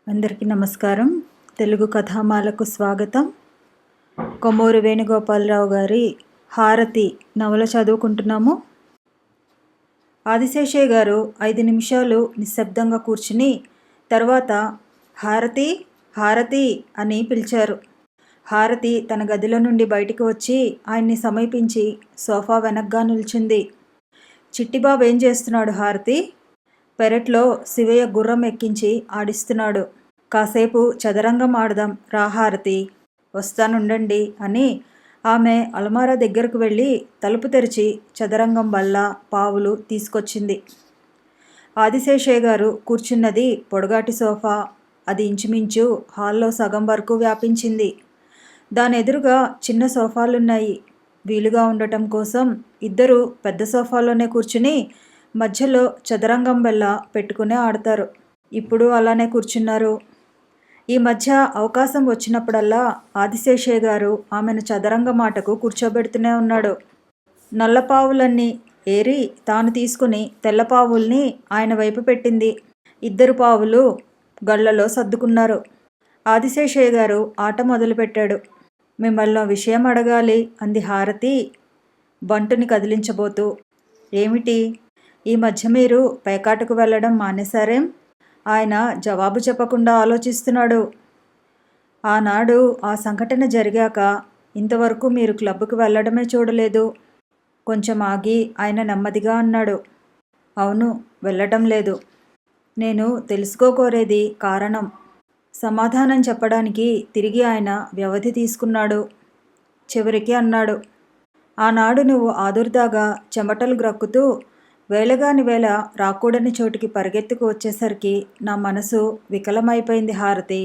అందరికీ నమస్కారం. తెలుగు కథామాలకు స్వాగతం. కొమ్మూరి వేణుగోపాలరావు గారి హారతి నవల చదువుకుంటున్నాము. ఆదిశేషయ్య గారు 5 నిమిషాలు నిశ్శబ్దంగా కూర్చుని తర్వాత హారతి హారతి అని పిలిచారు. హారతి తన గదిలో నుండి బయటికి వచ్చి ఆయన్ని సమీపించి సోఫా వెనక్గా నిల్చుంది. చిట్టిబాబు ఏం చేస్తున్నాడు హారతి? పెరట్లో శివయ్య గుర్రం ఎక్కించి ఆడిస్తున్నాడు. కాసేపు చదరంగం ఆడదాం రా హారతి. వస్తానుండండి అని ఆమె అలమారా దగ్గరకు వెళ్ళి తలుపు తెరిచి చదరంగం బల్ల పావులు తీసుకొచ్చింది. ఆదిశేషయ్య గారు కూర్చున్నది పొడగాటి సోఫా. అది ఇంచుమించు హాల్లో సగం వరకు వ్యాపించింది. దాని ఎదురుగా చిన్న సోఫాలున్నాయి. వీలుగా ఉండటం కోసం ఇద్దరు పెద్ద సోఫాలోనే కూర్చుని మధ్యలో చదరంగం బెల్ల పెట్టుకునే ఆడతారు. ఇప్పుడు అలానే కూర్చున్నారు. ఈ మధ్య అవకాశం వచ్చినప్పుడల్లా ఆదిశేషయ్య గారు ఆమెను చదరంగం ఆటకు కూర్చోబెడుతూనే ఉన్నాడు. నల్లపావులన్నీ ఏరి తాను తీసుకుని తెల్లపావుల్ని ఆయన వైపు పెట్టింది. 2 పావులు గళ్లలో సర్దుకున్నారు. ఆదిశేషయ్య గారు ఆట మొదలుపెట్టాడు. మిమ్మల్ని విషయం అడగాలి అంది హారతి బంటుని కదిలించబోతూ. ఏమిటి? ఈ మధ్య మీరు పేకాటకు వెళ్ళడం మానేశారేం? ఆయన జవాబు చెప్పకుండా ఆలోచిస్తున్నాడు. ఆనాడు ఆ సంఘటన జరిగాక ఇంతవరకు మీరు క్లబ్కు వెళ్ళడమే చూడలేదు. కొంచెం ఆగి ఆయన నెమ్మదిగా అన్నాడు. అవును, వెళ్ళటం లేదు. నేను తెలుసుకోకోరేది కారణం. సమాధానం చెప్పడానికి తిరిగి ఆయన వ్యవధి తీసుకున్నాడు. చివరికి అన్నాడు. ఆనాడు నువ్వు ఆదుర్దాగా చెమటలు గ్రక్కుతూ వేళగాని వేళ రాకూడని చోటికి పరిగెత్తుకు వచ్చేసరికి నా మనసు వికలమైపోయింది హారతి.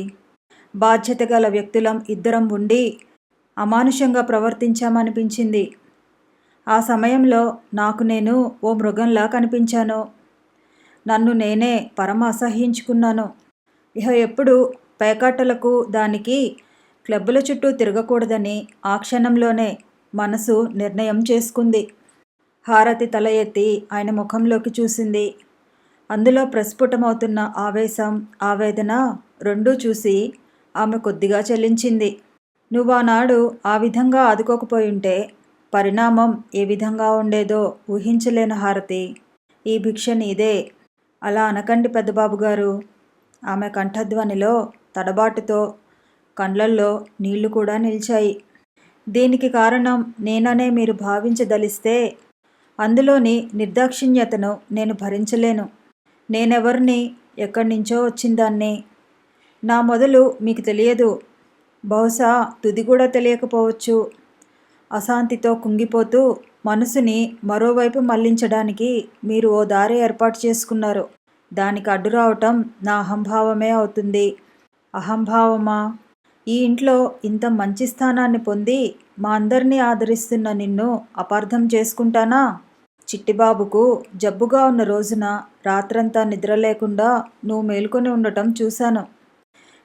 బాధ్యత గల వ్యక్తులం ఇద్దరం ఉండి అమానుషంగా ప్రవర్తించామనిపించింది. ఆ సమయంలో నాకు నేను ఓ మృగంలా కనిపించాను. నన్ను నేనే పరమ అసహ్యించుకున్నాను. ఇహ ఎప్పుడు పేకాటలకు దానికి క్లబ్బుల చుట్టూ తిరగకూడదని ఆ క్షణంలోనే మనసు నిర్ణయం చేసుకుంది. హారతి తల ఎత్తి ఆయన ముఖంలోకి చూసింది. అందులో ప్రస్ఫుటమవుతున్న ఆవేశం, ఆవేదన రెండూ చూసి ఆమె కొద్దిగా చెల్లించింది. నువ్వానాడు ఆ విధంగా ఆదుకోకపోయుంటే పరిణామం ఏ విధంగా ఉండేదో ఊహించలేను హారతి. ఈ భిక్ష నీదే. అలా అనకండి పెద్దబాబు గారు. ఆమె కంఠధ్వనిలో తడబాటుతో కండ్లల్లో నీళ్లు కూడా నిలిచాయి. దీనికి కారణం నేననే మీరు భావించదలిస్తే అందులోని నిర్దాక్షిణ్యతను నేను భరించలేను. నేనెవరిని? ఎక్కడి నుంచో వచ్చిందాన్ని. నా మొదలు మీకు తెలియదు. బహుశా తుది కూడా తెలియకపోవచ్చు. అశాంతితో కుంగిపోతూ మనసుని మరోవైపు మళ్లించడానికి మీరు ఓ దారి ఏర్పాటు చేసుకున్నారు. దానికి అడ్డు రావటం నా అహంభావమే అవుతుంది. అహంభావమా? ఈ ఇంట్లో ఇంత మంచి స్థానాన్ని పొంది మా అందరినీ ఆదరిస్తున్న నిన్ను అపార్థం చేసుకుంటానా? చిట్టిబాబుకు జబ్బుగా ఉన్న రోజున రాత్రంతా నిద్ర లేకుండా నువ్వు మేల్కొని ఉండటం చూశాను.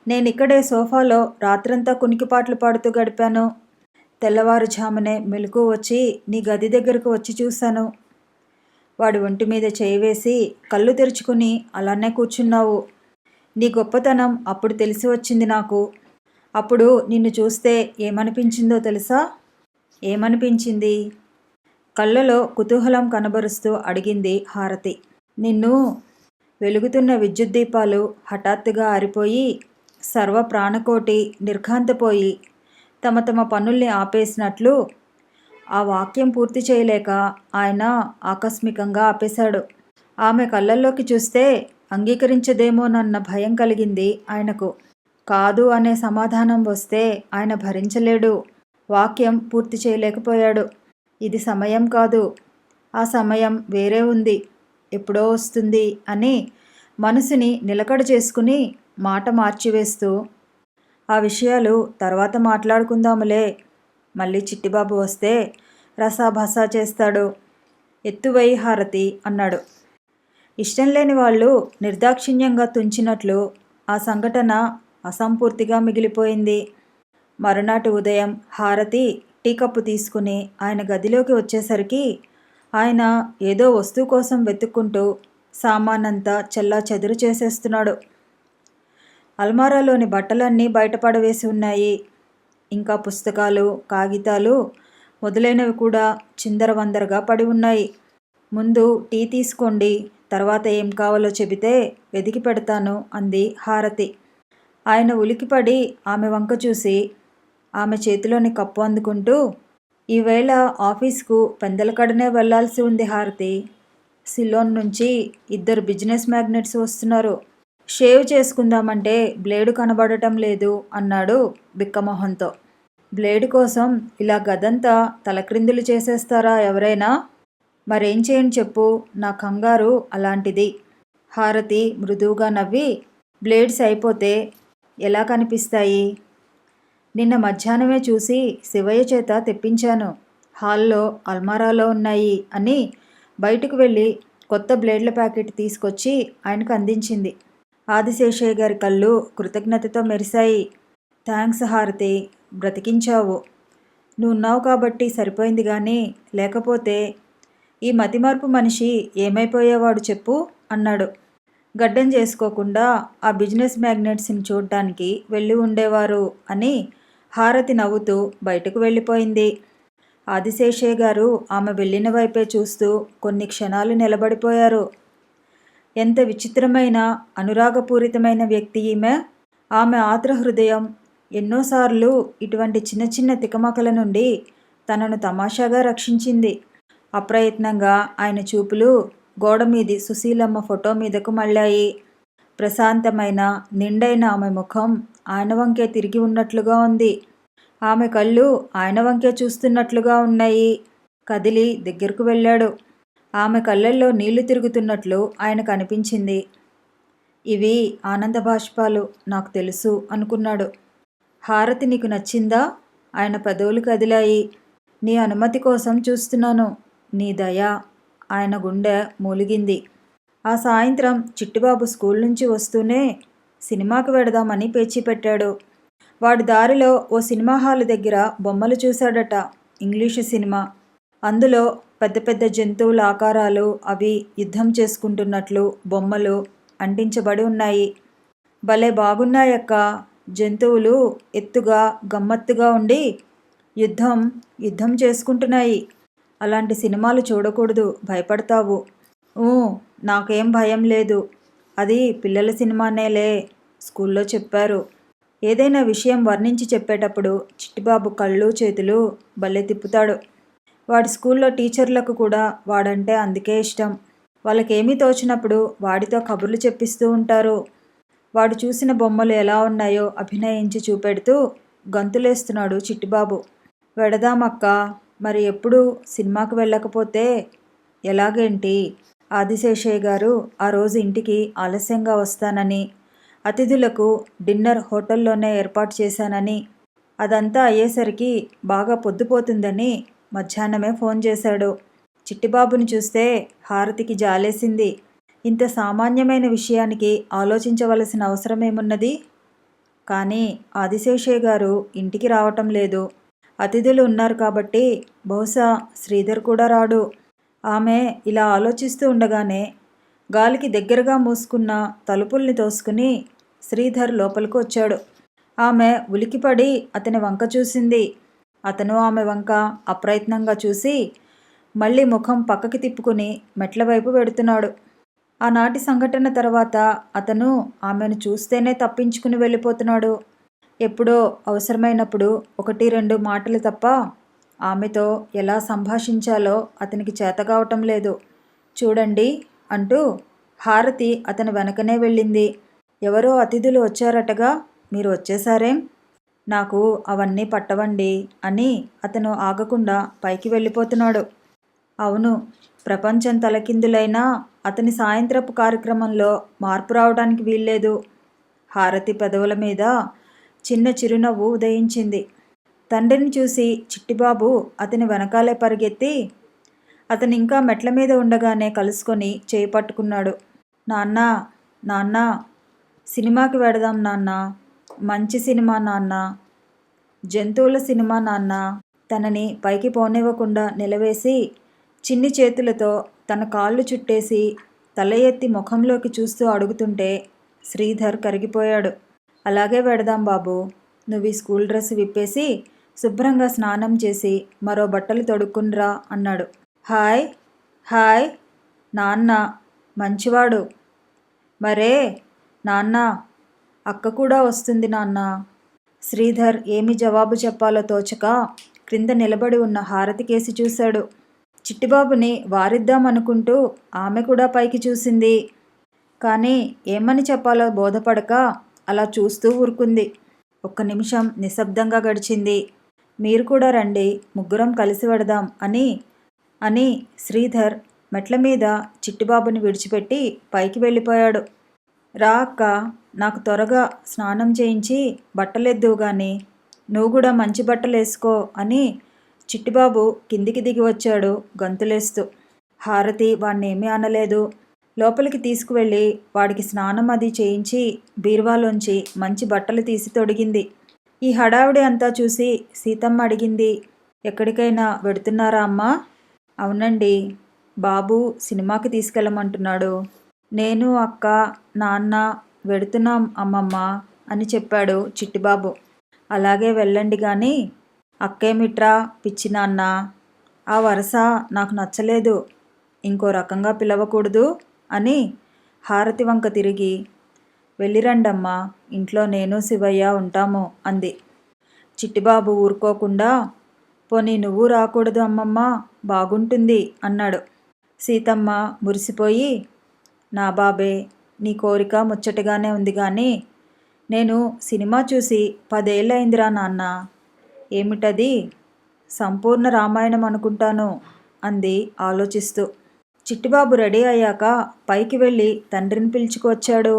నేనిక్కడే సోఫాలో రాత్రంతా కునికిపాట్లు పాడుతూ గడిపాను. తెల్లవారుజామునే మెలకు వచ్చి నీ గది దగ్గరకు వచ్చి చూశాను. వాడి ఒంటి మీద చేయి వేసి కళ్ళు తెరుచుకుని అలానే కూర్చున్నావు. నీ గొప్పతనం అప్పుడు తెలిసి వచ్చింది నాకు. అప్పుడు నిన్ను చూస్తే ఏమనిపించిందో తెలుసా? ఏమనిపించింది? కళ్ళలో కుతూహలం కనబరుస్తూ అడిగింది హారతి. నిన్ను వెలుగుతున్న విద్యుత్ దీపాలు హఠాత్తుగా ఆరిపోయి సర్వ ప్రాణకోటి నిర్ఘాంతపోయి తమ తమ పనుల్ని ఆపేసినట్లు. ఆ వాక్యం పూర్తి చేయలేక ఆయన ఆకస్మికంగా ఆపేశాడు. ఆమె కళ్ళల్లోకి చూస్తే అంగీకరించదేమోనన్న భయం కలిగింది ఆయనకు. కాదు అనే సమాధానం వస్తే ఆయన భరించలేడు. వాక్యం పూర్తి చేయలేకపోయాడు. ఇది సమయం కాదు, ఆ సమయం వేరే ఉంది, ఎప్పుడో వస్తుంది అని మనసుని నిలకడ చేసుకుని మాట మార్చివేస్తూ ఆ విషయాలు తర్వాత మాట్లాడుకుందాములే. మళ్ళీ చిట్టిబాబు వస్తే రసాభసా చేస్తాడు. ఎత్తువై హారతి అన్నాడు. ఇష్టం లేని వాళ్ళు నిర్దాక్షిణ్యంగా తుంచినట్లు ఆ సంఘటన అసంపూర్తిగా మిగిలిపోయింది. మరునాటి ఉదయం హారతి టీ కప్పు తీసుకుని ఆయన గదిలోకి వచ్చేసరికి ఆయన ఏదో వస్తువు కోసం వెతుక్కుంటూ సామానంతా చెల్లా చెదురు చేసేస్తున్నాడు. అల్మారాలోని బట్టలన్నీ బయటపడవేసి ఉన్నాయి. ఇంకా పుస్తకాలు, కాగితాలు మొదలైనవి కూడా చిందరవందరగా పడి ఉన్నాయి. ముందు టీ తీసుకోండి, తర్వాత ఏం కావాలో చెబితే వెతికి పెడతాను అంది హారతి. ఆయన ఉలికిపడి ఆమె వంక చూసి ఆమె చేతిలోని కప్పు అందుకుంటూ, ఈవేళ ఆఫీస్కు పెందలకడనే వెళ్లాల్సి ఉంది హారతి. సిలోన్ నుంచి 2 బిజినెస్ మ్యాగ్నెట్స్ వస్తున్నారు. షేవ్ చేసుకుందామంటే బ్లేడు కనబడటం లేదు అన్నాడు బిక్కమొహంతో. బ్లేడు కోసం ఇలా గదంతా తలక్రిందులు చేసేస్తారా ఎవరైనా? మరేం చేయను చెప్పు, నా కంగారు అలాంటిది. హారతి మృదువుగా నవ్వి, బ్లేడ్స్ అయిపోతే ఎలా కనిపిస్తాయి? నిన్న మధ్యాహ్నమే చూసి శివయ్య చేత తెప్పించాను. హాల్లో అల్మారాలో ఉన్నాయి అని బయటకు వెళ్ళి కొత్త బ్లేడ్ల ప్యాకెట్ తీసుకొచ్చి ఆయనకు అందించింది. ఆదిశేషయ్య గారి కళ్ళు కృతజ్ఞతతో మెరిశాయి. థ్యాంక్స్ హారతి, బ్రతికించావు. నువ్వున్నావు కాబట్టి సరిపోయింది కానీ లేకపోతే ఈ మతిమార్పు మనిషి ఏమైపోయేవాడు చెప్పు అన్నాడు. గడ్డం చేసుకోకుండా ఆ బిజినెస్ మ్యాగ్నెట్స్ని చూడ్డానికి వెళ్ళి ఉండేవారు అని హారతి నవ్వుతూ బయటకు వెళ్ళిపోయింది. ఆదిశేషయ్య గారు ఆమె వెళ్ళిన వైపే చూస్తూ కొన్ని క్షణాలు నిలబడిపోయారు. ఎంత విచిత్రమైన అనురాగపూరితమైన వ్యక్తి ఈమె! ఆమె ఆర్ద్ర హృదయం ఎన్నోసార్లు ఇటువంటి చిన్న చిన్న తికమకల నుండి తనను తమాషాగా రక్షించింది. అప్రయత్నంగా ఆయన చూపులు గోడమీది సుశీలమ్మ ఫోటో మీదకు మళ్ళాయి. ప్రశాంతమైన నిండైన ఆమె ముఖం ఆయన వంకే తిరిగి ఉన్నట్లుగా ఉంది. ఆమె కళ్ళు ఆయన వంకే చూస్తున్నట్లుగా ఉన్నాయి. కదిలి దగ్గరకు వెళ్ళాడు. ఆమె కళ్ళల్లో నీళ్లు తిరుగుతున్నట్లు ఆయనకు అనిపించింది. ఇవి ఆనంద బాష్పాలు, నాకు తెలుసు అనుకున్నాడు. హారతి నీకు నచ్చిందా? ఆయన పెదవులు కదిలాయి. నీ అనుమతి కోసం చూస్తున్నాను. నీ దయ. ఆయన గుండె మూలిగింది. ఆ సాయంత్రం చిట్టిబాబు స్కూల్ నుంచి వస్తూనే సినిమాకి వెడదామని పేచీ పెట్టాడు. వాడి దారిలో ఓ సినిమా హాలు దగ్గర బొమ్మలు చూశాడట. English cinema. అందులో పెద్ద పెద్ద జంతువుల ఆకారాలు అవి యుద్ధం చేసుకుంటున్నట్లు బొమ్మలు అంటించబడి ఉన్నాయి. భలే బాగున్నాయక్క. జంతువులు ఎత్తుగా గమ్మత్తుగా ఉండి యుద్ధం చేసుకుంటున్నాయి. అలాంటి సినిమాలు చూడకూడదు, భయపడతావు. నాకేం భయం లేదు. అది పిల్లల సినిమానేలే, స్కూల్లో చెప్పారు. ఏదైనా విషయం వర్ణించి చెప్పేటప్పుడు చిట్టిబాబు కళ్ళు చేతులు భలే తిప్పుతాడు. వాడి స్కూల్లో టీచర్లకు కూడా వాడంటే అందుకే ఇష్టం. వాళ్ళకేమీ తోచినప్పుడు వాడితో కబుర్లు చెప్పిస్తూ ఉంటారు. వాడు చూసిన బొమ్మలు ఎలా ఉన్నాయో అభినయించి చూపెడుతూ గంతులేస్తున్నాడు చిట్టిబాబు. వెడదామక్క, మరి ఎప్పుడు సినిమాకు వెళ్ళకపోతే ఎలాగేంటి? ఆదిశేషయ్య గారు ఆ రోజు ఇంటికి ఆలస్యంగా వస్తానని, అతిథులకు డిన్నర్ హోటల్లోనే ఏర్పాటు చేశానని, అదంతా అయ్యేసరికి బాగా పొద్దుపోతుందని మధ్యాహ్నమే ఫోన్ చేశాడు. చిట్టిబాబుని చూస్తే హారతికి జాలేసింది. ఇంత సామాన్యమైన విషయానికి ఆలోచించవలసిన అవసరమేమున్నది? కానీ ఆదిశేషయ్య గారు ఇంటికి రావటం లేదు. అతిథులు ఉన్నారు కాబట్టి బహుశా శ్రీధర్ కూడా రాడు. ఆమె ఇలా ఆలోచిస్తూ ఉండగానే గాలికి దగ్గరగా మూసుకున్న తలుపుల్ని తోసుకుని శ్రీధర్ లోపలికి వచ్చాడు. ఆమె ఉలికిపడి అతని వంక చూసింది. అతను ఆమె వంక అప్రయత్నంగా చూసి మళ్ళీ ముఖం పక్కకి తిప్పుకుని మెట్ల వైపు వెడుతున్నాడు. ఆనాటి సంఘటన తర్వాత అతను ఆమెను చూస్తేనే తప్పించుకుని వెళ్ళిపోతున్నాడు. ఎప్పుడో అవసరమైనప్పుడు 1-2 మాటలు తప్ప ఆమెతో ఎలా సంభాషించాలో అతనికి చేతకావటం లేదు. చూడండి అంటూ హారతి అతని వెనకనే వెళ్ళింది. ఎవరో అతిథులు వచ్చారటగా, మీరు వచ్చేసారేం? నాకు అవన్నీ పట్టవండి అని అతను ఆగకుండా పైకి వెళ్ళిపోతున్నాడు. అవును, ప్రపంచం తలకిందులైనా అతని సాయంత్రపు కార్యక్రమంలో మార్పు రావడానికి వీల్లేదు. హారతి పెదవుల మీద చిన్న చిరునవ్వు ఉదయించింది. తండ్రిని చూసి చిట్టిబాబు అతని వెనకాలే పరిగెత్తి అతను ఇంకా మెట్ల మీద ఉండగానే కలుసుకొని చేయి పట్టుకున్నాడు. నాన్నా, నాన్నా, సినిమాకి వెడదాం నాన్న. మంచి సినిమా నాన్న, జంతువుల సినిమా నాన్న. తనని పైకి పోనివ్వకుండా నిలవేసి చిన్ని చేతులతో తన కాళ్ళు చుట్టేసి తల ఎత్తి ముఖంలోకి చూస్తూ అడుగుతుంటే శ్రీధర్ కరిగిపోయాడు. అలాగే పెడదాం బాబు. నువ్వు ఈ స్కూల్ డ్రెస్ విప్పేసి శుభ్రంగా స్నానం చేసి మరో బట్టలు తొడుక్కునిరా అన్నాడు. హాయ్ హాయ్ నాన్న మంచివాడు. మరే నాన్న, అక్క కూడా వస్తుంది నాన్న. శ్రీధర్ ఏమి జవాబు చెప్పాలో తోచక క్రింద నిలబడి ఉన్న హారతి కేసి చూశాడు. చిట్టిబాబుని వారిద్దామనుకుంటూ ఆమె కూడా పైకి చూసింది. కానీ ఏమని చెప్పాలో బోధపడక అలా చూస్తూ ఊరుకుంది. ఒక్క నిమిషం నిశ్శబ్దంగా గడిచింది. మీరు కూడా రండి, ముగ్గురం కలిసి వెడదాం అని శ్రీధర్ మెట్ల మీద చిట్టిబాబుని విడిచిపెట్టి పైకి వెళ్ళిపోయాడు. రా అక్క, నాకు త్వరగా స్నానం చేయించి బట్టలెద్దువు గాని, నువ్వు కూడా మంచి బట్టలు వేసుకో అని చిట్టిబాబు కిందికి దిగి వచ్చాడు గంతులేస్తూ. హారతి వాణ్ణేమీ అనలేదు. లోపలికి తీసుకువెళ్ళి వాడికి స్నానం అది చేయించి బీరువాలోంచి మంచి బట్టలు తీసి తొడిగింది. ఈ హడావిడి అంతా చూసి సీతమ్మ అడిగింది, ఎక్కడికైనా వెడుతున్నారా అమ్మా? అవునండి, బాబు సినిమాకి తీసుకెళ్ళమంటున్నాడు. నేను అక్క నాన్న వెడుతున్నాం అమ్మమ్మ అని చెప్పాడు చిట్టిబాబు. అలాగే వెళ్ళండి కానీ అక్కేమిట్రా పిచ్చి నాన్న, ఆ వరస నాకు నచ్చలేదు, ఇంకో రకంగా పిలవకూడదు అని హారతి వంక తిరిగి, వెళ్ళిరండమ్మా, ఇంట్లో నేను శివయ్య ఉంటాము అంది. చిట్టిబాబు ఊరుకోకుండా, పోనీ నువ్వు రాకూడదు అమ్మమ్మ, బాగుంటుంది అన్నాడు. సీతమ్మ మురిసిపోయి, నా బాబే, నీ కోరిక ముచ్చటగానే ఉంది కానీ నేను సినిమా చూసి 10 ఏళ్ళయిందిరా నాన్న. ఏమిటది? సంపూర్ణ రామాయణం అనుకుంటాను అంది ఆలోచిస్తూ. చిట్టిబాబు రెడీ అయ్యాక పైకి వెళ్ళి తండ్రిని పిలుచుకొచ్చాడు.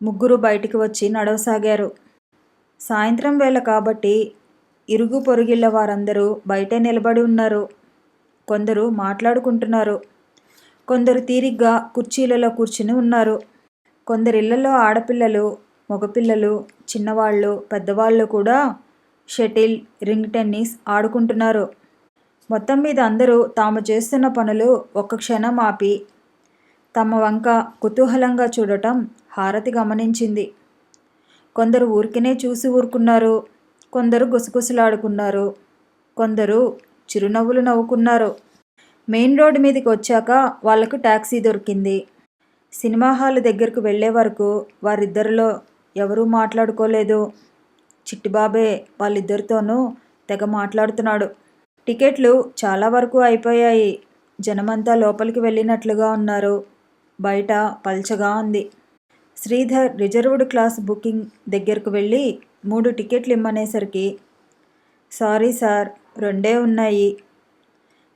ముగ్గురు బయటికి వచ్చి నడవసాగారు. సాయంత్రం వేళ కాబట్టి ఇరుగు పొరుగిళ్ళ వారందరూ బయటే నిలబడి ఉన్నారు. కొందరు మాట్లాడుకుంటున్నారు. కొందరు తీరిగ్గా కుర్చీలలో కూర్చుని ఉన్నారు. కొందరిళ్లలో ఆడపిల్లలు, మగపిల్లలు, చిన్నవాళ్ళు, పెద్దవాళ్ళు కూడా షటిల్, రింగ్ టెన్నిస్ ఆడుకుంటున్నారు. మొత్తం మీద అందరూ తాము చేస్తున్న పనులు ఒక్క క్షణం ఆపి తమ వంక కుతూహలంగా చూడటం హారతి గమనించింది. కొందరు ఊరికినే చూసి ఊరుకున్నారు. కొందరు గుసగుసలాడుకున్నారు. కొందరు చిరునవ్వులు నవ్వుకున్నారు. మెయిన్ రోడ్డు మీదకి వచ్చాక వాళ్లకు టాక్సీ దొరికింది. సినిమా హాల్ దగ్గరకు వెళ్లే వరకు వారిద్దరిలో ఎవరూ మాట్లాడుకోలేదు. చిట్టిబాబే వాళ్ళిద్దరితోనూ తెగ మాట్లాడుతున్నాడు. టికెట్లు చాలా వరకు అయిపోయాయి. జనమంతా లోపలికి వెళ్ళినట్లుగా ఉన్నారు. బయట పల్చగా ఉంది. శ్రీధర్ రిజర్వ్డ్ క్లాస్ బుకింగ్ దగ్గరకు వెళ్ళి 3 టికెట్లు ఇమ్మనేసరికి, సారీ సార్, 2 ఉన్నాయి.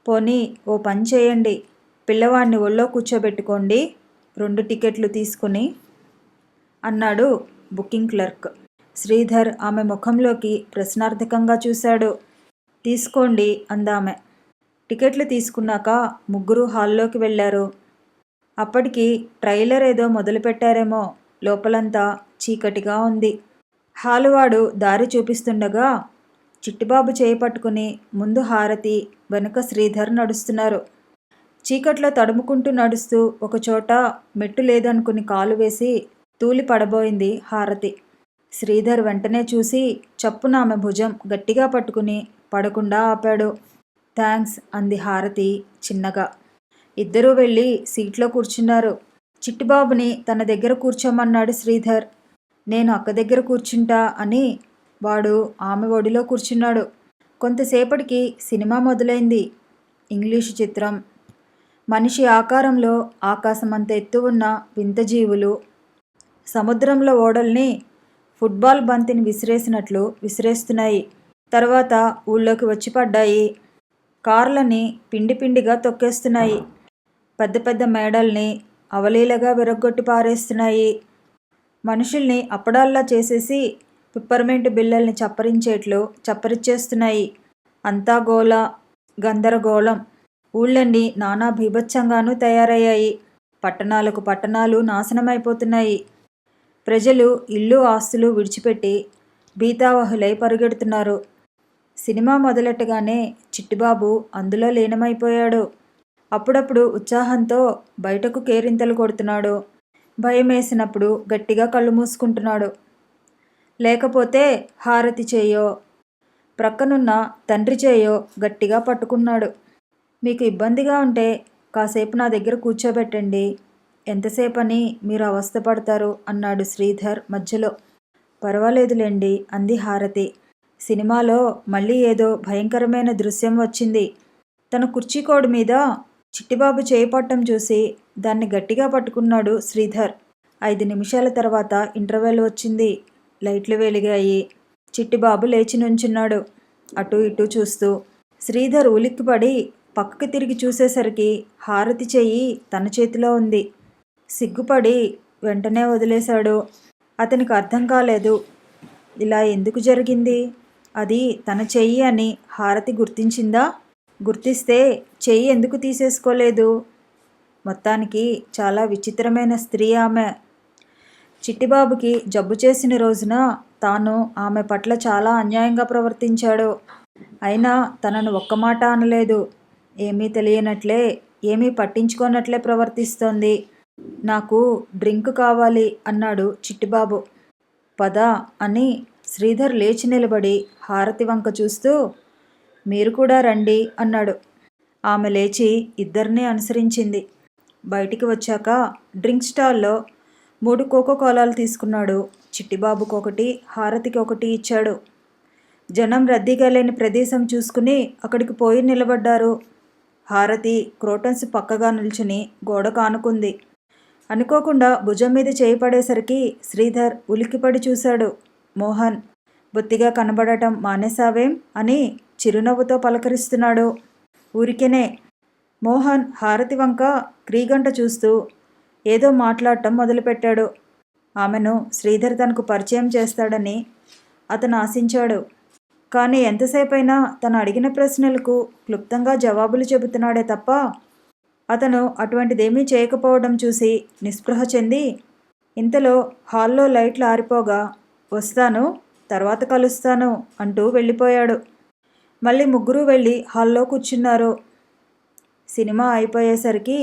పోనీ ఓ పని చేయండి, పిల్లవాడిని ఒళ్ళో కూర్చోబెట్టుకోండి, 2 టికెట్లు తీసుకుని అన్నాడు బుకింగ్ క్లర్క్. శ్రీధర్ ఆమె ముఖంలోకి ప్రశ్నార్థకంగా చూశాడు. తీసుకోండి అందామె. టికెట్లు తీసుకున్నాక ముగ్గురు హాల్లోకి వెళ్ళారు. అప్పటికి ట్రైలర్ ఏదో మొదలుపెట్టారేమో. లోపలంతా చీకటిగా ఉంది. హాలువాడు దారి చూపిస్తుండగా చిట్టిబాబు చేయి పట్టుకుని ముందు హారతి, వెనుక శ్రీధర్ నడుస్తున్నారు. చీకట్లో తడుముకుంటూ నడుస్తూ ఒకచోట మెట్టు లేదనుకుని కాలు వేసి తూలి పడబోయింది హారతి. శ్రీధర్ వెంటనే చూసి చప్పున ఆమె భుజం గట్టిగా పట్టుకుని పడకుండా ఆపాడు. థ్యాంక్స్ అంది హారతి చిన్నగా. ఇద్దరూ వెళ్ళి సీట్లో కూర్చున్నారు. చిట్టిబాబుని తన దగ్గర కూర్చోమన్నాడు శ్రీధర్. నేను అక్క దగ్గర కూర్చుంటా అని వాడు ఆమె ఒడిలో కూర్చున్నాడు. కొంతసేపటికి సినిమా మొదలైంది. ఇంగ్లీషు చిత్రం. మనిషి ఆకారంలో ఆకాశమంత ఎత్తు ఉన్న వింత జీవులు సముద్రంలో ఓడల్ని ఫుట్బాల్ బంతిని విసిరేసినట్లు విసిరేస్తున్నాయి. తర్వాత ఊళ్ళోకి వచ్చి పడ్డాయి. కార్లని పిండి పిండిగా తొక్కేస్తున్నాయి. పెద్ద పెద్ద మేడల్ని అవలీలగా విరగ్గొట్టి పారేస్తున్నాయి. మనుషుల్ని అప్పడాల్లా చేసేసి పిప్పర్మెంట్ బిళ్ళల్ని చప్పరించేట్లు చప్పరిచ్చేస్తున్నాయి. అంతా గోల, గందరగోళం. ఊళ్ళన్నీ నానా బీభత్సంగానూ తయారయ్యాయి. పట్టణాలకు పట్టణాలు నాశనమైపోతున్నాయి. ప్రజలు ఇల్లు ఆస్తులు విడిచిపెట్టి భీతావహులై పరుగెడుతున్నారు. సినిమా మొదలెట్టగానే చిట్టిబాబు అందులో లీనమైపోయాడు. అప్పుడప్పుడు ఉత్సాహంతో బయటకు కేరింతలు కొడుతున్నాడు. భయమేసినప్పుడు గట్టిగా కళ్ళు మూసుకుంటున్నాడు. లేకపోతే హారతి చేయో, ప్రక్కనున్న తండ్రి చేయో గట్టిగా పట్టుకున్నాడు. మీకు ఇబ్బందిగా ఉంటే కాసేపు నా దగ్గర కూర్చోబెట్టండి, ఎంతసేపని మీరు అవస్థపడతారు అన్నాడు శ్రీధర్ మధ్యలో. పర్వాలేదులేండి అంది హారతి. సినిమాలో మళ్ళీ ఏదో భయంకరమైన దృశ్యం వచ్చింది. తన కుర్చీకోడు మీద చిట్టిబాబు చేయిపట్టం చూసి దాన్ని గట్టిగా పట్టుకున్నాడు శ్రీధర్. 5 నిమిషాల తర్వాత ఇంటర్వెల్ వచ్చింది. లైట్లు వెలిగాయి. చిట్టిబాబు లేచి నుంచున్నాడు, అటూ ఇటూ చూస్తూ. శ్రీధర్ ఉలిక్కిపడి పక్కకి తిరిగి చూసేసరికి హారతి చెయ్యి తన చేతిలో ఉంది. సిగ్గుపడి వెంటనే వదిలేశాడు. అతనికి అర్థం కాలేదు, ఇలా ఎందుకు జరిగింది? అది తన చెయ్యి అని హారతి గుర్తించిందా? గుర్తిస్తే చెయ్యి ఎందుకు తీసేసుకోలేదు? మొత్తానికి చాలా విచిత్రమైన స్త్రీ ఆమె. చిట్టిబాబుకి జబ్బు చేసిన రోజున తాను ఆమె పట్ల చాలా అన్యాయంగా ప్రవర్తించాడు. అయినా తనను ఒక్క మాట అనలేదు. ఏమీ తెలియనట్లే, ఏమీ పట్టించుకోనట్లే ప్రవర్తిస్తోంది. నాకు డ్రింక్ కావాలి అన్నాడు చిట్టిబాబు. పద అని శ్రీధర్ లేచి నిలబడి హారతి వంక చూస్తూ, మీరు కూడా రండి అన్నాడు. ఆమె లేచి ఇద్దరినీ అనుసరించింది. బయటికి వచ్చాక డ్రింక్ స్టాల్లో 3 కోకోకోలాలు తీసుకున్నాడు. చిట్టిబాబుకొకటి, హారతికి ఒకటి ఇచ్చాడు. జనం రద్దీగా లేని ప్రదేశం చూసుకుని అక్కడికి పోయి నిలబడ్డారు. హారతి క్రోటన్స్ పక్కగా నిల్చుని గోడకు ఆనుకుంది. అనుకోకుండా భుజం మీద చేయి పడేసరికి శ్రీధర్ ఉలిక్కిపడి చూశాడు. మోహన్ బొత్తిగా కనబడటం మానేశావేం అని చిరునవ్వుతో పలకరిస్తున్నాడు. ఊరికేనే. మోహన్ హారతి వంక క్రీగంట చూస్తూ ఏదో మాట్లాడటం మొదలుపెట్టాడు. ఆమెను శ్రీధర్ తనకు పరిచయం చేస్తాడని అతను ఆశించాడు. కానీ ఎంతసేపైనా తను అడిగిన ప్రశ్నలకు క్లుప్తంగా జవాబులు చెబుతున్నాడే తప్ప అతను అటువంటిదేమీ చేయకపోవడం చూసి నిస్పృహ చెంది, ఇంతలో హాల్లో లైట్లు ఆరిపోగా వస్తాను, తర్వాత కలుస్తాను అంటూ వెళ్ళిపోయాడు. మళ్ళీ ముగ్గురు వెళ్ళి హాల్లో కూర్చున్నారు. సినిమా అయిపోయేసరికి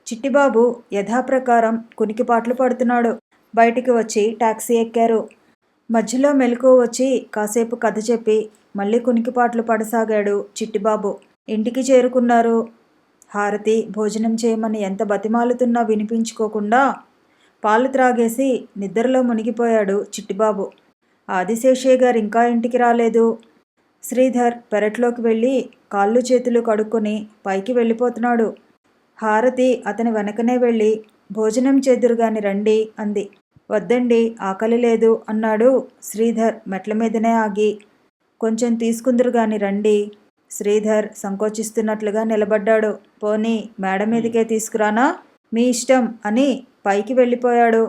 చిట్టిబాబు యథాప్రకారం కునికిపాట్లు పడుతున్నాడు. బయటికి వచ్చి టాక్సీ ఎక్కారు. మధ్యలో మెలకువ వచ్చి కాసేపు కథ చెప్పి మళ్ళీ కునికిపాట్లు పడసాగాడు చిట్టిబాబు. ఇంటికి చేరుకున్నారు. హారతి భోజనం చేయమని ఎంత బతిమాలుతున్నా వినిపించుకోకుండా పాలు త్రాగేసి నిద్రలో మునిగిపోయాడు చిట్టిబాబు. ఆదిశేషయ్య గారు ఇంకా ఇంటికి రాలేదు. శ్రీధర్ పెరట్లోకి వెళ్ళి కాళ్ళు చేతులు కడుక్కొని పైకి వెళ్ళిపోతున్నాడు. హారతి అతని వెనకనే వెళ్ళి భోజనం చేదురుగాని రండి అంది. వద్దండి, ఆకలి లేదు అన్నాడు శ్రీధర్ మెట్ల మీదనే ఆగి. కొంచెం తీసుకుందురుగాని రండి. శ్రీధర్ సంకోచిస్తున్నట్లుగా నిలబడ్డాడు. పోనీ మేడ మీదకే తీసుకురానా? మీ ఇష్టం అని పైకి వెళ్ళిపోయాడు.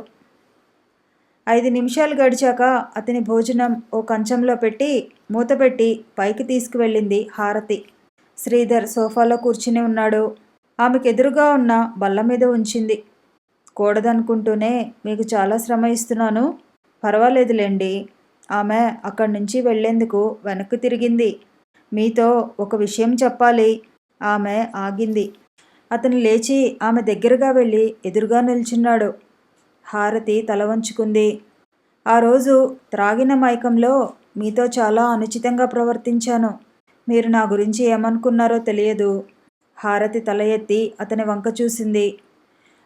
5 నిమిషాలు గడిచాక అతని భోజనం ఓ కంచంలో పెట్టి మూతపెట్టి పైకి తీసుకువెళ్ళింది హారతి. శ్రీధర్ సోఫాలో కూర్చుని ఉన్నాడు. ఆమెకెదురుగా ఉన్న బల్ల మీద ఉంచింది. కూడదనుకుంటూనే మీకు చాలా శ్రమ ఇస్తున్నాను. పర్వాలేదులేండి. ఆమె అక్కడి నుంచి వెళ్లేందుకు వెనక్కు తిరిగింది. మీతో ఒక విషయం చెప్పాలి. ఆమె ఆగింది. అతను లేచి ఆమె దగ్గరగా వెళ్ళి ఎదురుగా నిల్చున్నాడు. హారతి తల వంచుకుంది. ఆ రోజు త్రాగిన మైకంలో మీతో చాలా అనుచితంగా ప్రవర్తించాను. మీరు నా గురించి ఏమనుకున్నారో తెలియదు. హారతి తల ఎత్తి అతని వంక చూసింది.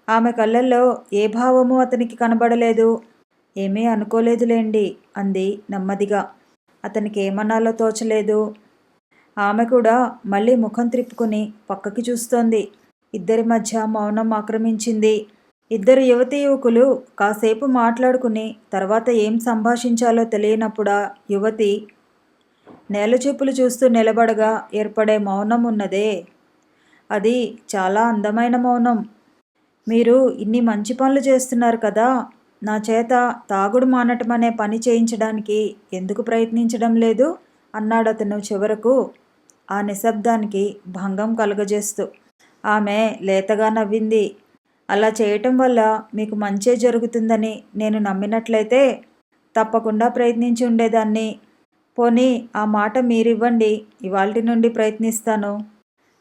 ఆమె కళ్ళల్లో ఏ భావమూ అతనికి కనబడలేదు. ఏమీ అనుకోలేదులేండి అంది నెమ్మదిగా. అతనికి ఏమనాలో తోచలేదు. ఆమె కూడా మళ్ళీ ముఖం త్రిప్పుకుని పక్కకి చూస్తోంది. ఇద్దరి మధ్య మౌనం ఆక్రమించింది. ఇద్దరు యువతీ యువకులు కాసేపు మాట్లాడుకుని తర్వాత ఏం సంభాషించాలో తెలియనప్పుడా యువతి నేలచూపులు చూస్తూ నిలబడగా ఏర్పడే మౌనం ఉన్నదే, అది చాలా అందమైన మౌనం. మీరు ఇన్ని మంచి పనులు చేస్తున్నారు కదా, నా చేత తాగుడు మానటం అనే పని చేయించడానికి ఎందుకు ప్రయత్నించడం లేదు అన్నాడతను చివరకు ఆ నిశ్శబ్దానికి భంగం కలుగజేస్తూ. ఆమె లేతగా నవ్వింది. అలా చేయటం వల్ల మీకు మంచే జరుగుతుందని నేను నమ్మినట్లయితే తప్పకుండా ప్రయత్నించి ఉండేదాన్ని. పోనీ ఆ మాట మీరివ్వండి, ఇవాల్టి నుండి ప్రయత్నిస్తాను.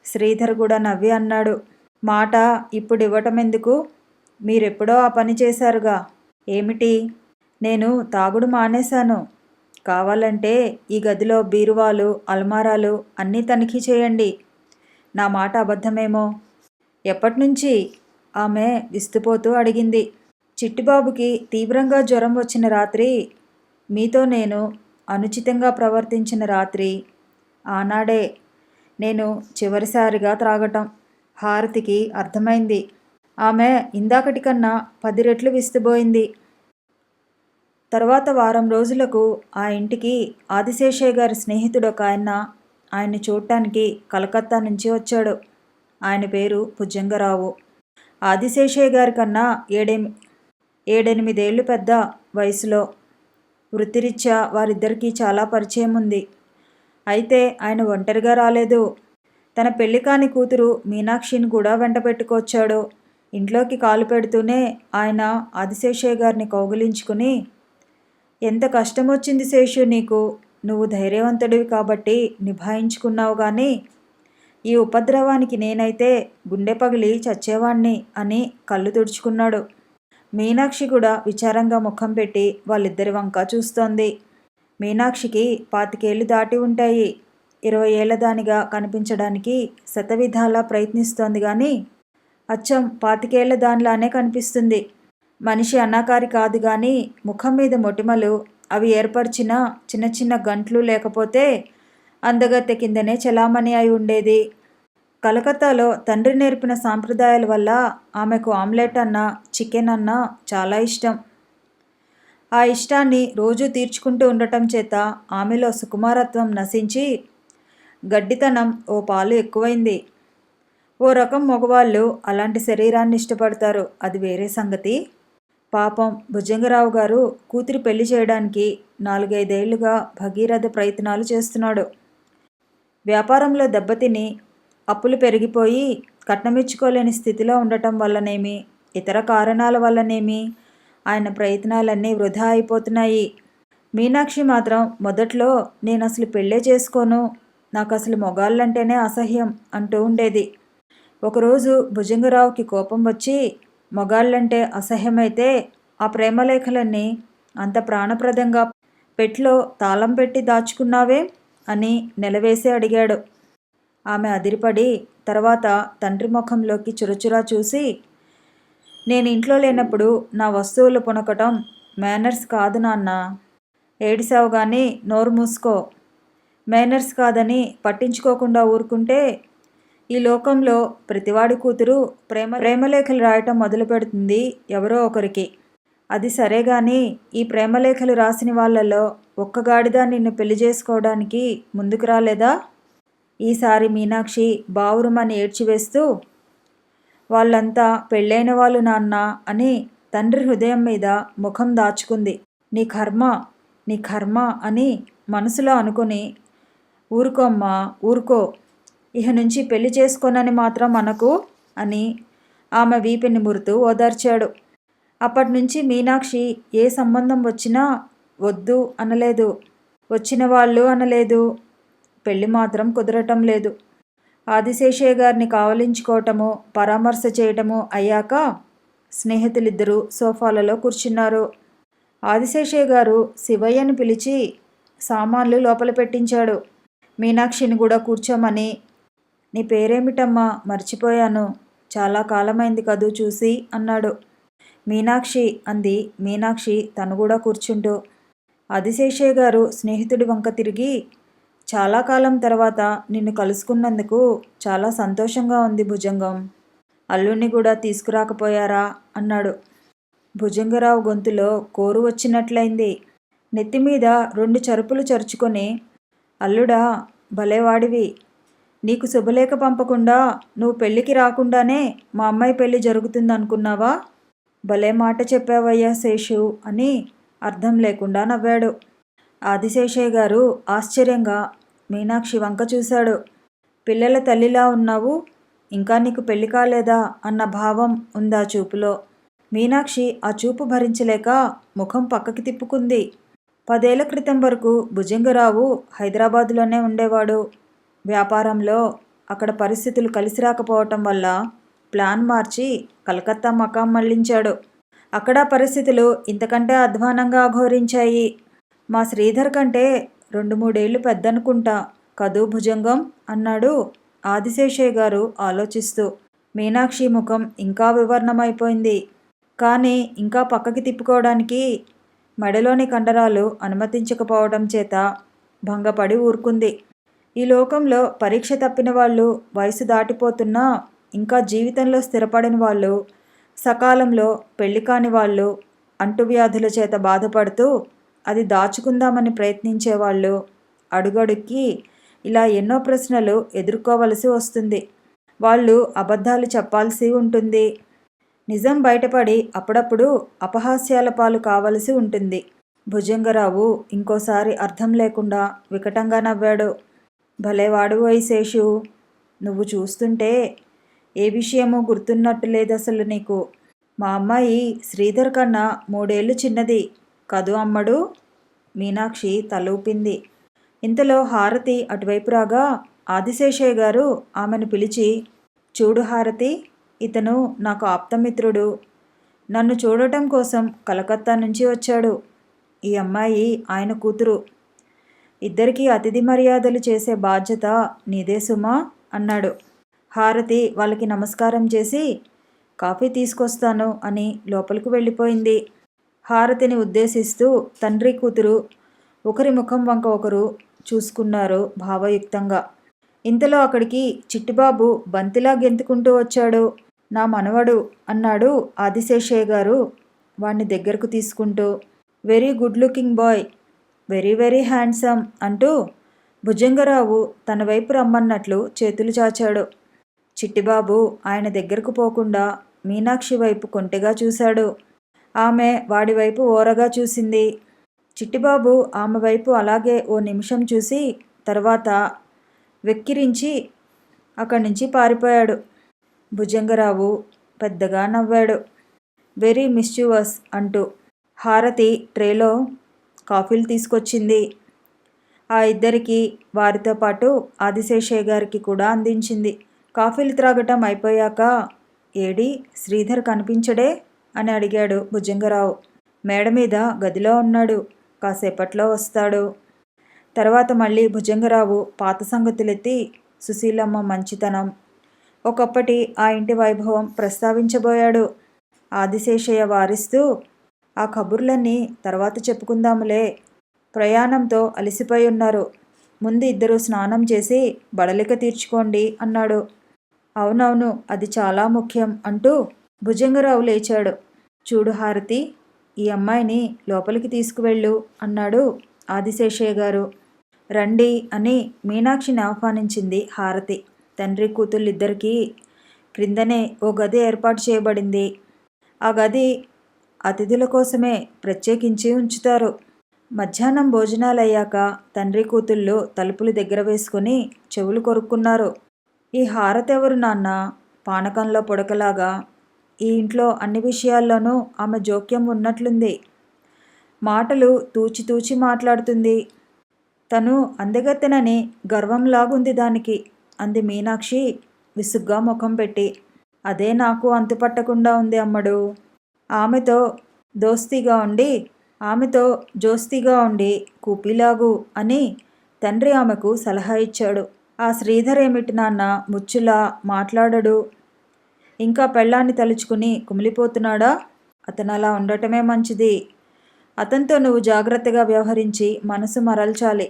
శ్రీధర్ కూడా నవ్వి అన్నాడు. మాట ఇప్పుడు ఇవ్వటం ఎందుకు? మీరెప్పుడో ఆ పని చేశారుగా. ఏమిటి? నేను తాగుడు మానేశాను. కావాలంటే ఈ గదిలో బీరువాలు, అల్మారాలు అన్నీ తనిఖీ చేయండి. నా మాట అబద్ధమేమో. ఎప్పటినుంచి? ఆమె విస్తుపోతూ అడిగింది. చిట్టిబాబుకి తీవ్రంగా జ్వరం వచ్చిన రాత్రి, మీతో నేను అనుచితంగా ప్రవర్తించిన రాత్రి, ఆనాడే నేను చివరిసారిగా త్రాగటం. హారతికి అర్థమైంది. ఆమె ఇందాకటి కన్నా 10 రెట్లు విస్తుబోయింది. తర్వాత వారం రోజులకు ఆ ఇంటికి ఆదిశేషయ్య గారి స్నేహితుడొక ఆయన్ని చూడటానికి కలకత్తా నుంచి వచ్చాడు. ఆయన పేరు భుజంగరావు. ఆదిశేషయ్య గారి కన్నా 7-8 ఏళ్ళు పెద్ద వయసులో. వృత్తిరీత్యా వారిద్దరికీ చాలా పరిచయం ఉంది. అయితే ఆయన ఒంటరిగా రాలేదు. తన పెళ్లి కాని కూతురు మీనాక్షిని కూడా వెంట పెట్టుకొచ్చాడు. ఇంట్లోకి కాలు పెడుతూనే ఆయన ఆదిశేషయ్య గారిని కౌగిలించుకుని, ఎంత కష్టం వచ్చింది శేషు నీకు. నువ్వు ధైర్యవంతుడివి కాబట్టి నిభాయించుకున్నావు గాని ఈ ఉపద్రవానికి నేనైతే గుండె పగిలి చచ్చేవాణ్ణి అని కళ్ళు తుడుచుకున్నాడు. మీనాక్షి కూడా విచారంగా ముఖం పెట్టి వాళ్ళిద్దరి వంక చూస్తోంది. మీనాక్షికి 25 ఏళ్ళు దాటి ఉంటాయి. 20 ఏళ్ల దానిగా కనిపించడానికి శతవిధాలా ప్రయత్నిస్తోంది గాని అచ్చం 25 ఏళ్ల దానిలానే కనిపిస్తుంది. మనిషి అనాకారి కాదు గాని ముఖం మీద మొటిమలు, అవి ఏర్పరిచిన చిన్న చిన్న గంట్లు లేకపోతే అందగత్తె కిందనే చలామణి అయి ఉండేది. కలకత్తాలో తండ్రి నేర్పిన సాంప్రదాయాల వల్ల ఆమెకు ఆమ్లెట్ అన్నా, చికెన్ అన్నా చాలా ఇష్టం. ఆ ఇష్టాన్ని రోజూ తీర్చుకుంటూ ఉండటం చేత ఆమెలో సుకుమారత్వం నశించి గడ్డితనం ఓ పాలు ఎక్కువైంది. ఓ రకం మగవాళ్ళు అలాంటి శరీరాన్ని ఇష్టపడతారు, అది వేరే సంగతి. పాపం భుజంగరావు గారు కూతురి పెళ్లి చేయడానికి 4-5 ఏళ్లుగా భగీరథ ప్రయత్నాలు చేస్తున్నాడు. వ్యాపారంలో దెబ్బతిని అప్పులు పెరిగిపోయి కట్నమిచ్చుకోలేని స్థితిలో ఉండటం వల్లనేమి, ఇతర కారణాల వల్లనేమి ఆయన ప్రయత్నాలన్నీ వృధా అయిపోతున్నాయి. మీనాక్షి మాత్రం మొదట్లో నేను అసలు పెళ్ళే చేసుకోను, నాకు అసలు మొగాళ్ళంటేనే అసహ్యం అంటూ ఉండేది. ఒకరోజు భుజంగరావుకి కోపం వచ్చి, మొగాళ్ళంటే అసహ్యమైతే ఆ ప్రేమలేఖలన్నీ అంత ప్రాణప్రదంగా పెట్లో తాళం పెట్టి దాచుకున్నావే అని నిలవేసి అడిగాడు. ఆమె అదిరిపడి తర్వాత తండ్రి ముఖంలోకి చురచురా చూసి, నేను ఇంట్లో లేనప్పుడు నా వస్తువులు పునకటం మేనర్స్ కాదు నాన్న. ఏడిసావు గాని నోరు మూసుకో. మేనర్స్ కాదని పట్టించుకోకుండా ఊరుకుంటే ఈ లోకంలో ప్రతివాడి కూతురు ప్రేమలేఖలు రాయటం మొదలు పెడుతుంది ఎవరో ఒకరికి. అది సరే గాని ఈ ప్రేమలేఖలు రాసిన వాళ్ళలో ఒక్కగాడిదా నిన్ను పెళ్లి చేసుకోవడానికి ముందుకు రాలేదా? ఈసారి మీనాక్షి బావురుమని ఏడ్చివేస్తూ, వాళ్ళంతా పెళ్ళైన వాళ్ళు నాన్న అని తండ్రి హృదయం మీద ముఖం దాచుకుంది. నీ కర్మ అని మనసులో అనుకుని, ఊరుకోమ్మా ఊరుకో, ఇహ నుంచి పెళ్లి చేసుకోనని మాత్రం అనకు అని ఆమె వీపిని మురుతూ ఓదార్చాడు. అప్పటినుంచి మీనాక్షి ఏ సంబంధం వచ్చినా వద్దు అనలేదు, వచ్చిన వాళ్ళు అనలేదు. పెళ్లి మాత్రం కుదరటం లేదు. ఆదిశేషయ్య గారిని కావలించుకోవటము, పరామర్శ చేయటము అయ్యాక స్నేహితులిద్దరూ సోఫాలలో కూర్చున్నారు. ఆదిశేషయ్య గారు శివయ్యను పిలిచి సామాన్లు లోపల పెట్టించాడు. మీనాక్షిని కూడా కూర్చోమని, నీ పేరేమిటమ్మా మర్చిపోయాను, చాలా కాలమైంది కదూ చూసి అన్నాడు. మీనాక్షి అంది మీనాక్షి తను కూడా కూర్చుంటూ. ఆదిశేషయ్య గారు స్నేహితుడి వంక తిరిగి, చాలా కాలం తర్వాత నిన్ను కలుసుకున్నందుకు చాలా సంతోషంగా ఉంది భుజంగం. అల్లుణ్ణి కూడా తీసుకురాకపోయారా అన్నాడు. భుజంగరావు గొంతులో కోరు వచ్చినట్లయింది. నెత్తిమీద 2 చరుపులు చరుచుకొని, అల్లుడా భలేవాడివి, నీకు శుభలేఖ పంపకుండా నువ్వు పెళ్ళికి రాకుండానే మా అమ్మాయి పెళ్ళి జరుగుతుందనుకున్నావా? భలే మాట చెప్పావయ్యా శేషు అని అర్థం లేకుండా నవ్వాడు. ఆదిశేషయ్య గారు ఆశ్చర్యంగా మీనాక్షి వంక చూశాడు. పిల్లల తల్లిలా ఉన్నావు, ఇంకా నీకు పెళ్లి కాలేదా అన్న భావం ఉందా చూపులో. మీనాక్షి ఆ చూపు భరించలేక ముఖం పక్కకి తిప్పుకుంది. 10 ఏళ్ల క్రితం వరకు భుజంగరావు హైదరాబాదులోనే ఉండేవాడు. వ్యాపారంలో అక్కడ పరిస్థితులు కలిసి రాకపోవటం వల్ల ప్లాన్ మార్చి కలకత్తా మకాం మళ్లించాడు. అక్కడ పరిస్థితులు ఇంతకంటే అధ్వానంగా అఘోరించాయి. మా శ్రీధర్ కంటే 2-3 ఏళ్ళు పెద్దనుకుంటా కదూ భుజంగం అన్నాడు ఆదిశేషయ్య గారు ఆలోచిస్తూ. మీనాక్షి ముఖం ఇంకా వివర్ణమైపోయింది. కానీ ఇంకా పక్కకి తిప్పుకోవడానికి మెడలోని కండరాలు అనుమతించకపోవడం చేత భంగపడి ఊరుకుంది. ఈ లోకంలో పరీక్ష తప్పిన వాళ్ళు, వయసు దాటిపోతున్నా ఇంకా జీవితంలో స్థిరపడిన వాళ్ళు, సకాలంలో పెళ్లి కాని వాళ్ళు, అంటువ్యాధుల చేత బాధపడుతూ అది దాచుకుందామని ప్రయత్నించేవాళ్ళు, అడుగడుక్కి ఇలా ఎన్నో ప్రశ్నలు ఎదుర్కోవలసి వస్తుంది. వాళ్ళు అబద్ధాలు చెప్పాల్సి ఉంటుంది. నిజం బయటపడి అప్పుడప్పుడు అపహాస్యాల పాలు కావలసి ఉంటుంది. భుజంగరావు ఇంకోసారి అర్థం లేకుండా వికటంగా నవ్వాడు. భలేవాడివోయ్ శేషు, నువ్వు చూస్తుంటే ఏ విషయమూ గుర్తున్నట్టు లేదసలు నీకు. మా అమ్మాయి శ్రీధర్ కన్నా 3 ఏళ్ళు చిన్నది కదూ అమ్మడు. మీనాక్షి తలూపింది. ఇంతలో హారతి అటువైపు రాగా ఆదిశేషయ్య గారు ఆమెను పిలిచి, చూడు హారతి, ఇతను నాకు ఆప్తమిత్రుడు. నన్ను చూడటం కోసం కలకత్తా నుంచి వచ్చాడు. ఈ అమ్మాయి ఆయన కూతురు. ఇద్దరికీ అతిథి మర్యాదలు చేసే బాధ్యత నీదే సుమా అన్నాడు. హారతి వాళ్ళకి నమస్కారం చేసి కాఫీ తీసుకొస్తాను అని లోపలికి వెళ్ళిపోయింది. హారతిని ఉద్దేశిస్తూ తండ్రి కూతురు ఒకరి ముఖం వంక ఒకరు చూసుకున్నారు భావయుక్తంగా. ఇంతలో అక్కడికి చిట్టిబాబు బంతిలా గెంతుకుంటూ వచ్చాడు. నా మనవడు అన్నాడు ఆదిశేషయ్య గారు వాణ్ణి దగ్గరకు తీసుకుంటూ. Very good looking boy, very very handsome అంటూ భుజంగరావు తన వైపు రమ్మన్నట్లు చేతులు చాచాడు. చిట్టిబాబు ఆయన దగ్గరకు పోకుండా మీనాక్షి వైపు కొంటెగా చూశాడు. ఆమె వాడి వైపు ఓరగా చూసింది. చిట్టిబాబు ఆమె వైపు అలాగే ఓ నిమిషం చూసి తర్వాత వెక్కిరించి అక్కడి నుంచి పారిపోయాడు. భుజంగరావు పెద్దగా నవ్వాడు. వెరీ మిస్chievous అంటూ. హారతి ట్రేలో కాఫీలు తీసుకొచ్చింది. ఆ ఇద్దరికి, వారితో పాటు ఆదిశేషయ్య గారికి కూడా అందించింది. కాఫీలు త్రాగటం అయిపోయాక, ఏడి శ్రీధర్ కనిపించడే అని అడిగాడు భుజంగరావు. మేడ మీద గదిలో ఉన్నాడు, కాసేపట్లో వస్తాడు. తర్వాత మళ్ళీ భుజంగరావు పాత సంగతులెత్తి సుశీలమ్మ మంచితనం, ఒకప్పటి ఆ ఇంటి వైభవం ప్రస్తావించబోయాడు. ఆదిశేషయ్య వారిస్తూ, ఆ కబుర్లన్నీ తర్వాత చెప్పుకుందాములే, ప్రయాణంతో అలసిపోయి ఉన్నారు, ముందు ఇద్దరు స్నానం చేసి బడలిక తీర్చుకోండి అన్నాడు. అవునవును, అది చాలా ముఖ్యం అంటూ భుజంగరావు లేచాడు. చూడు హారతి, ఈ అమ్మాయిని లోపలికి తీసుకువెళ్ళు అన్నాడు ఆదిశేషయ్య గారు. రండి అని మీనాక్షిని ఆహ్వానించింది హారతి. తండ్రి కూతుళ్ళిద్దరికీ క్రిందనే ఓ గది ఏర్పాటు చేయబడింది. ఆ గది అతిథుల కోసమే ప్రత్యేకించి ఉంచుతారు. మధ్యాహ్నం భోజనాలయ్యాక తండ్రి కూతుళ్ళు తలుపులు దగ్గర వేసుకుని చెవులు కొరుక్కున్నారు. ఈ హారతి ఎవరు నాన్న, పానకంలో పొడకలాగా? ఈ ఇంట్లో అన్ని విషయాల్లోనూ ఆమె జోక్యం ఉన్నట్లుంది. మాటలు తూచి మాట్లాడుతుంది. తను అందగత్తెనని గర్వంలాగుంది దానికి అంది మీనాక్షి విసుగ్గా ముఖం పెట్టి. అదే నాకు అంతుపట్టకుండా ఉంది అమ్మడు. ఆమెతో జోస్తిగా ఉండి కూపీలాగు అని తండ్రి ఆమెకు సలహా ఇచ్చాడు. ఆ శ్రీధర్ ఏమిటి నాన్న ముచ్చులా మాట్లాడడు, ఇంకా పెళ్ళాన్ని తలుచుకుని కుమిలిపోతున్నాడా? అతను అలా ఉండటమే మంచిది. అతనితో నువ్వు జాగ్రత్తగా వ్యవహరించి మనసు మరల్చాలి.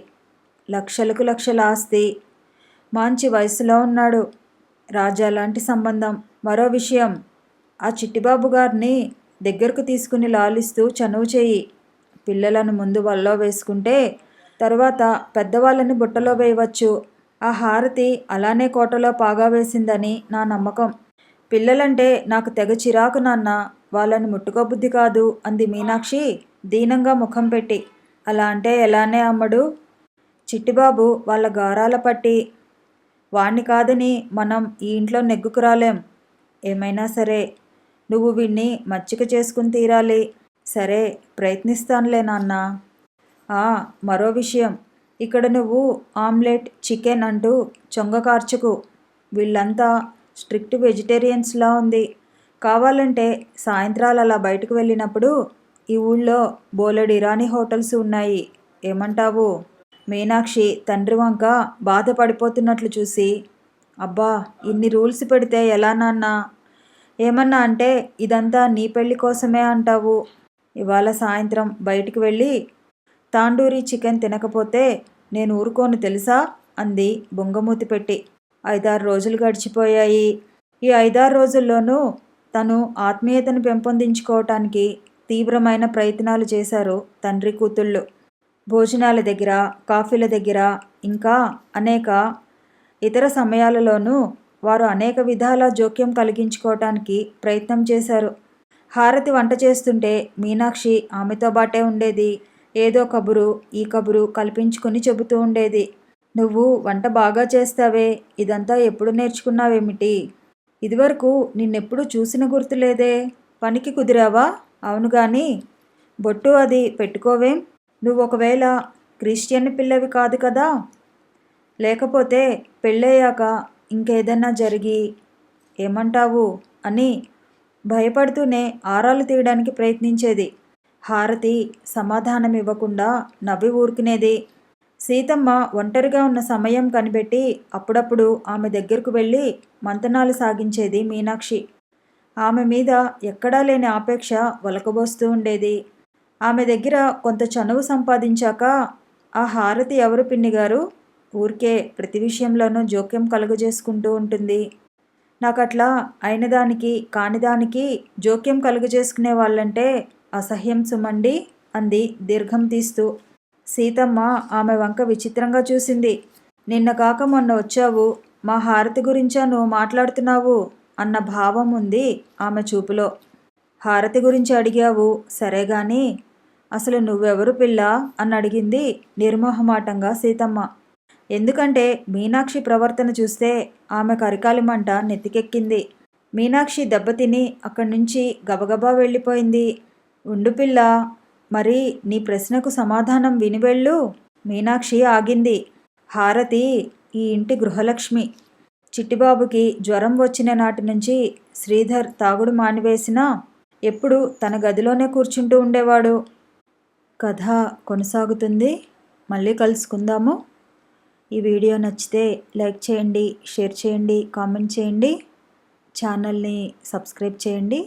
లక్షలకు లక్షల ఆస్తి, మంచి వయసులో ఉన్నాడు, రాజా లాంటి సంబంధం. మరో విషయం, ఆ చిట్టిబాబు గారిని దగ్గరకు తీసుకుని లాలిస్తూ చనువు చేయి. పిల్లలను ముందు వల్లో వేసుకుంటే తరువాత పెద్దవాళ్ళని బుట్టలో వేయవచ్చు. ఆ హారతి అలానే కోటలో పాగా వేసిందని నా నమ్మకం. పిల్లలంటే నాకు తెగ చిరాకు నాన్న, వాళ్ళని ముట్టుకోబుద్ధి కాదు అంది మీనాక్షి దీనంగా ముఖం పెట్టి. అలా అంటే ఎలానే అమ్మడు? చిట్టిబాబు వాళ్ళ గారాల పట్టి, వాణ్ణి కాదని మనం ఈ ఇంట్లో నెగ్గుకు రాలేం. ఏమైనా సరే నువ్వు వీణ్ణి మచ్చిక చేసుకుని తీరాలి. సరే, ప్రయత్నిస్తానులే నాన్న. మరో విషయం, ఇక్కడ నువ్వు ఆమ్లెట్, చికెన్ అంటూ చొంగ కార్చుకు. వీళ్ళంతా స్ట్రిక్ట్ వెజిటేరియన్స్లా ఉంది. కావాలంటే సాయంత్రాలు అలా బయటకు వెళ్ళినప్పుడు ఈ ఊళ్ళో బోలెడు ఇరానీ హోటల్స్ ఉన్నాయి, ఏమంటావు? మీనాక్షి తండ్రి వంక బాధపడిపోతున్నట్లు చూసి, అబ్బా, ఇన్ని రూల్స్ పెడితే ఎలా నాన్నా? ఏమన్నా అంటే ఇదంతా నీ పెళ్లి కోసమే అంటావు. ఇవాళ సాయంత్రం బయటికి వెళ్ళి తాండూరి చికెన్ తినకపోతే నేను ఊరుకోను తెలుసా అంది బొంగమూతి పెట్టి. 5-6 రోజులు గడిచిపోయాయి. ఈ 5-6 రోజుల్లోనూ తను ఆత్మీయతను పెంపొందించుకోవటానికి తీవ్రమైన ప్రయత్నాలు చేశారు తండ్రి కూతుళ్ళు. భోజనాల దగ్గర, కాఫీల దగ్గర, ఇంకా అనేక ఇతర సమయాలలోనూ వారు అనేక విధాల జోక్యం కలిగించుకోవటానికి ప్రయత్నం చేశారు. హారతి వంట చేస్తుంటే మీనాక్షి ఆమెతో బాటే ఉండేది. ఏదో కబురు, ఈ కబురు కల్పించుకుని చెబుతూ ఉండేది. నువ్వు వంట బాగా చేస్తావే, ఇదంతా ఎప్పుడు నేర్చుకున్నావేమిటి? ఇదివరకు నిన్నెప్పుడు చూసిన గుర్తులేదే. పనికి కుదిరావా? అవును గాని బొట్టు అది పెట్టుకోవేం? నువ్వు ఒకవేళ క్రిస్టియన్ పిల్లవి కాదు కదా? లేకపోతే పెళ్ళయ్యాక ఇంకేదన్నా జరిగి ఏమంటావు అని భయపడుతూనే ఆరాలు తీయడానికి ప్రయత్నించేది. హారతి సమాధానం ఇవ్వకుండా నవ్వి ఊరుకునేది. సీతమ్మ ఒంటరిగా ఉన్న సమయం కనిపెట్టి అప్పుడప్పుడు ఆమె దగ్గరకు వెళ్ళి మంతనాలు సాగించేది మీనాక్షి. ఆమె మీద ఎక్కడా లేని ఆపేక్ష ఒలకబోస్తూ ఉండేది. ఆమె దగ్గర కొంత చనువు సంపాదించాక, ఆ హారతి ఎవరు పిన్నిగారు? ఊరికే ప్రతి విషయంలోనూ జోక్యం కలుగజేసుకుంటూ ఉంటుంది. నాకట్లా అయినదానికి కానిదానికి జోక్యం కలుగజేసుకునే వాళ్ళంటే అసహ్యం సుమండి అంది దీర్ఘం తీస్తూ. సీతమ్మ ఆమె వంక విచిత్రంగా చూసింది. నిన్న కాక మొన్న వచ్చావు, మా హారతి గురించా నువ్వు మాట్లాడుతున్నావు అన్న భావం ఉంది ఆమె చూపులో. హారతి గురించి అడిగావు సరేగాని అసలు నువ్వెవరు పిల్ల అని అడిగింది నిర్మోహమాటంగా సీతమ్మ. ఎందుకంటే మీనాక్షి ప్రవర్తన చూస్తే ఆమె కరికాలిమంట నెత్తికెక్కింది. మీనాక్షి దెబ్బతిని అక్కడి నుంచి గబగబా వెళ్ళిపోయింది. ఉండు పిల్ల, మరి నీ ప్రశ్నకు సమాధానం వినివెళ్ళు. మీనాక్షి ఆగింది. హారతి ఈ ఇంటి గృహలక్ష్మి. చిట్టిబాబుకి జ్వరం వచ్చిన నాటి నుంచి శ్రీధర్ తాగుడు మానివేసినా ఎప్పుడు తన గదిలోనే కూర్చుంటూ ఉండేవాడు. కథ కొనసాగుతుంది. మళ్ళీ కలుసుకుందాము. ఈ వీడియో నచ్చితే లైక్ చేయండి, షేర్ చేయండి, కామెంట్ చేయండి, ఛానల్ని సబ్స్క్రైబ్ చేయండి.